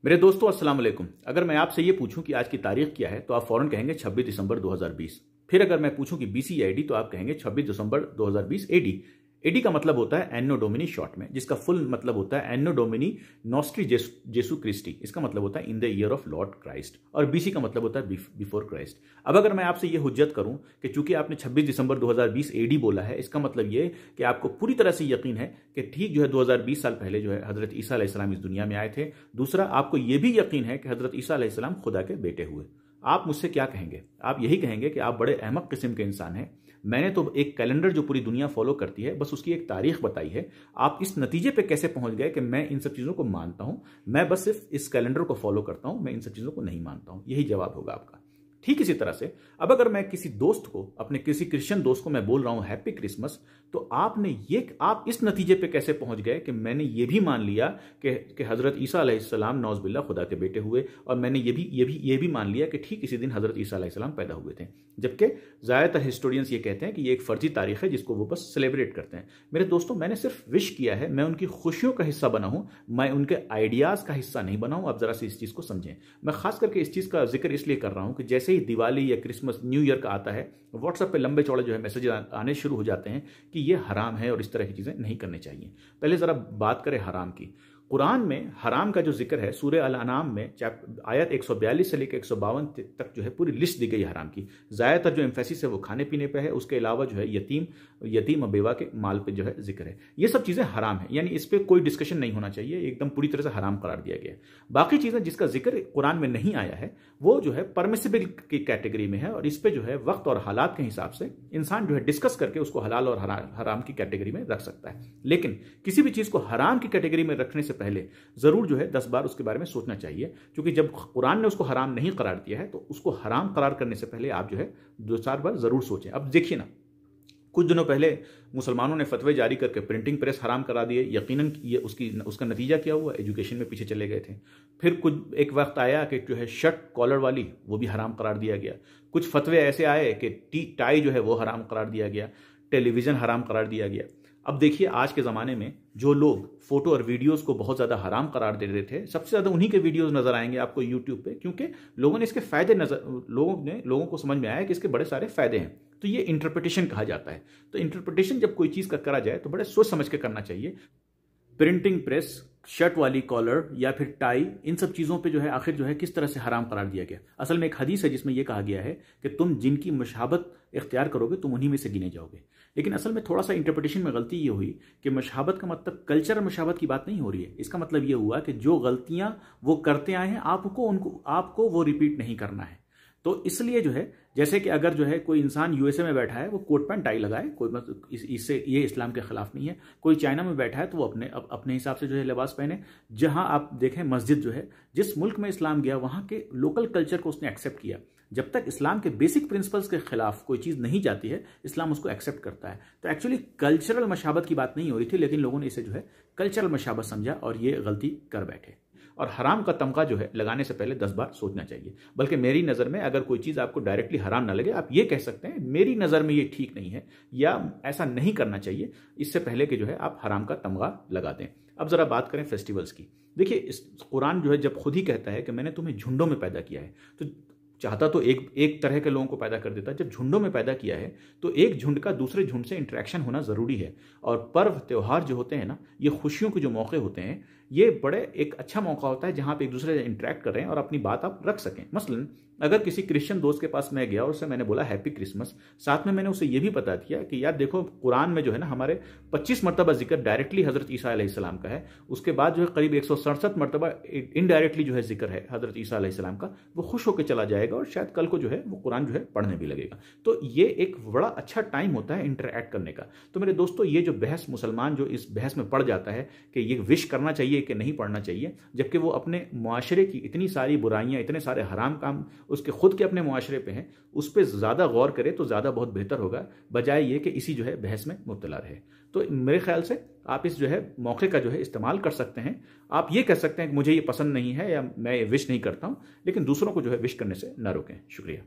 मेरे दोस्तों अस्सलाम वालेकुम। अगर मैं आपसे ये पूछूं कि आज की तारीख क्या है तो आप फौरन कहेंगे 26 दिसंबर 2020। फिर अगर मैं पूछूं कि बीसी एडी तो आप कहेंगे 26 दिसंबर 2020 एडी। एडी का मतलब होता है एन्नो डोमिनी शॉर्ट में, जिसका फुल मतलब होता है एन्नो डोमिनी नॉस्ट्री जेसु क्रिस्टी। इसका मतलब होता है in the year of Lord Christ, और बीसी का मतलब होता है बिफोर क्राइस्ट। अब अगर मैं आपसे ये हुज्जत करूं कि चूंकि आपने 26 दिसंबर 2020 एडी बोला है, इसका मतलब ये कि आपको पूरी तरह से यकीन है कि ठीक जो है 2020 साल पहले जो है हजरत ईसा अलैहिस्सलाम इस दुनिया में आए थे। दूसरा, आपको यह भी यकीन है कि हजरत ईसा अलैहिस्सलाम खुदा के बेटे हुए। आप मुझसे क्या कहेंगे? आप यही कहेंगे कि आप बड़े अहमक किस्म के इंसान हैं। मैंने तो एक कैलेंडर जो पूरी दुनिया फॉलो करती है, बस उसकी एक तारीख बताई है। आप इस नतीजे पे कैसे पहुंच गए कि मैं इन सब चीज़ों को मानता हूं, मैं बस सिर्फ इस कैलेंडर को फॉलो करता हूं, मैं इन सब चीज़ों को नहीं मानता हूं? यही जवाब होगा आपका। ठीक इसी तरह से अब अगर मैं किसी दोस्त को, अपने किसी क्रिश्चियन दोस्त को मैं बोल रहा हूं हैप्पी क्रिसमस, तो आप इस नतीजे पे कैसे पहुंच गए कि मैंने ये भी मान लिया कि हजरत ईसा अलैहिस्सलाम नौज़बिल्लाह खुदा के बेटे हुए, और मैंने ये भी मान लिया कि ठीक इसी दिन हजरत ईसा अलैहिस्सलाम पैदा हुए थे। जबकि ज़्यादातर हिस्टोरियंस ये कहते हैं कि ये एक फर्जी तारीख है जिसको वो बस सेलिब्रेट करते हैं। मेरे दोस्तों, मैंने सिर्फ विश किया है, मैं उनकी खुशियों का हिस्सा बना हूं, मैं उनके आइडियाज़ का हिस्सा नहीं बना हूं। आप जरा से इस चीज़ को समझें। मैं खास करके इस चीज़ का जिक्र इसलिए कर रहा हूं कि जैसे ही दिवाली या क्रिसमस, न्यू ईयर का आता है, व्हाट्सएप पे लंबे चौड़े जो है मैसेज आने शुरू हो जाते हैं कि ये हराम है और इस तरह की चीज़ें नहीं करनी चाहिए। पहले ज़रा बात करें हराम की। कुरान में हराम का जो जिक्र है सूरह अल अनाम में आयत 142 से लेकर 152 तक जो है पूरी लिस्ट दी गई हराम की। ज़्यादातर जो एम्फेसिस है वो खाने पीने पे है, उसके अलावा जो है यतीम और बेवा के माल पे जो है जिक्र है। ये सब चीज़ें हराम है, यानी इस पर कोई डिस्कशन नहीं होना चाहिए, एकदम पूरी तरह से हराम करार दिया गया है। बाकी चीज़ें जिसका जिक्र कुरान में नहीं आया है वो जो है परमिसिबल की कैटेगरी में है, और इस पर जो है वक्त और हालात के हिसाब से इंसान जो है डिस्कस करके उसको हलाल और हराम की कैटेगरी में रख सकता है। लेकिन किसी भी चीज़ को हराम की कैटेगरी में रखने से पहले जरूर जो है 10 बार उसके बारे में सोचना चाहिए, क्योंकि जब कुरान ने उसको हराम नहीं करार दिया है तो उसको हराम करार करने से पहले आप जो है 2-4 बार जरूर सोचें। अब देखिए ना, कुछ दिनों पहले मुसलमानों ने फतवे जारी करके प्रिंटिंग प्रेस हराम करा दिए। यकीनन ये उसका नतीजा क्या हुआ? एजुकेशन में पीछे चले गए थे। फिर एक वक्त आया कि जो है शर्ट कॉलर वाली वो भी हराम करार दिया गया। कुछ फतवे ऐसे आए कि टाई जो है वो हराम करार दिया गया। टेलीविज़न हराम करार दिया गया। अब देखिए, आज के ज़माने में जो लोग फोटो और वीडियोस को बहुत ज़्यादा हराम करार दे रहे थे, सबसे ज़्यादा उन्हीं के वीडियोस नज़र आएंगे आपको यूट्यूब पे, क्योंकि लोगों ने इसके फ़ायदे लोगों को समझ में आया कि इसके बड़े सारे फ़ायदे हैं। तो ये इंटरप्रिटेशन कहा जाता है। तो इंटरप्रिटेशन जब कोई चीज़ का करा जाए तो बड़े सोच समझ के करना चाहिए। प्रिंटिंग प्रेस, शर्ट वाली कॉलर या फिर टाई, इन सब चीज़ों पे जो है आखिर जो है किस तरह से हराम करार दिया गया? असल में एक हदीस है जिसमें यह कहा गया है कि तुम जिनकी मुशाबत इख्तियार करोगे तुम उन्हीं में से गिने जाओगे। लेकिन असल में थोड़ा सा इंटरप्रिटेशन में गलती ये हुई कि मुशाबत का मतलब कल्चरल मुशाबत की बात नहीं हो रही है। इसका मतलब ये हुआ कि जो गलतियां वो करते आए हैं आपको वो रिपीट नहीं करना है। तो इसलिए जो है, जैसे कि अगर जो है कोई इंसान यूएसए में बैठा है वो कोट पैंट टाई लगाए, कोई मतलब इससे ये इस्लाम के खिलाफ नहीं है। कोई चाइना में बैठा है तो वो अपने हिसाब से जो है लिबास पहने। जहां आप देखें मस्जिद जो है, जिस मुल्क में इस्लाम गया वहां के लोकल कल्चर को उसने एक्सेप्ट किया। जब तक इस्लाम के बेसिक प्रिंसिपल्स के खिलाफ कोई चीज़ नहीं जाती है, इस्लाम उसको एक्सेप्ट करता है। तो एक्चुअली कल्चरल मशाबत की बात नहीं हो रही थी, लेकिन लोगों ने इसे जो है कल्चरल मशाबत समझा और ये गलती कर बैठे। और हराम का तमगा जो है लगाने से पहले 10 बार सोचना चाहिए। बल्कि मेरी नज़र में अगर कोई चीज़ आपको डायरेक्टली हराम ना लगे, आप ये कह सकते हैं मेरी नज़र में ये ठीक नहीं है या ऐसा नहीं करना चाहिए, इससे पहले कि जो है आप हराम का तमगा लगा दें। अब ज़रा बात करें फेस्टिवल्स की। देखिए, इस कुरान जो है जब खुद ही कहता है कि मैंने तुम्हें झुंडों में पैदा किया है, तो चाहता तो एक तरह के लोगों को पैदा कर देता। जब झुंडों में पैदा किया है तो एक झुंड का दूसरे झुंड से इंटरेक्शन होना ज़रूरी है। और पर्व त्योहार जो होते हैं ना, ये खुशियों के जो मौके होते हैं, ये बड़े एक अच्छा मौका होता है जहाँ पे एक दूसरे से इंटरेक्ट कर रहे हैं और अपनी बात आप रख सकें। मसलन अगर किसी क्रिश्चियन दोस्त के पास मैं गया और उससे मैंने बोला हैप्पी क्रिसमस, साथ में मैंने उसे ये भी बता दिया कि यार देखो, कुरान में जो है ना हमारे 25 मरतबा जिक्र डायरेक्टली हज़रत ईसा अलैहिस्सलाम का है। उसके बाद जो है करीब 167 मरतबा इनडायरेक्टली जो है जिक्र है हज़रत ईसा अलैहिस्सलाम का। वो खुश होकर चला जाएगा और शायद कल को जो है वो कुरान जो है पढ़ने भी लगेगा। तो ये एक बड़ा अच्छा टाइम होता है इंटरैक्ट करने का। तो मेरे दोस्तों, ये जो बहस, मुसलमान जो इस बहस में पड़ जाता है कि ये विश करना चाहिए कि नहीं पढ़ना चाहिए, जबकि वो अपने मुआशरे की इतनी सारी बुराइयां, इतने सारे हराम काम उसके खुद के अपने मुआशरे पे हैं, उस पर ज़्यादा गौर करे तो ज़्यादा बहुत बेहतर होगा, बजाय ये कि इसी जो है बहस में मुब्तला रहे। तो मेरे ख्याल से आप इस जो है मौके का जो है इस्तेमाल कर सकते हैं। आप ये कह सकते हैं कि मुझे ये पसंद नहीं है या मैं विश नहीं करता हूँ, लेकिन दूसरों को जो है विश करने से न रोकें। शुक्रिया।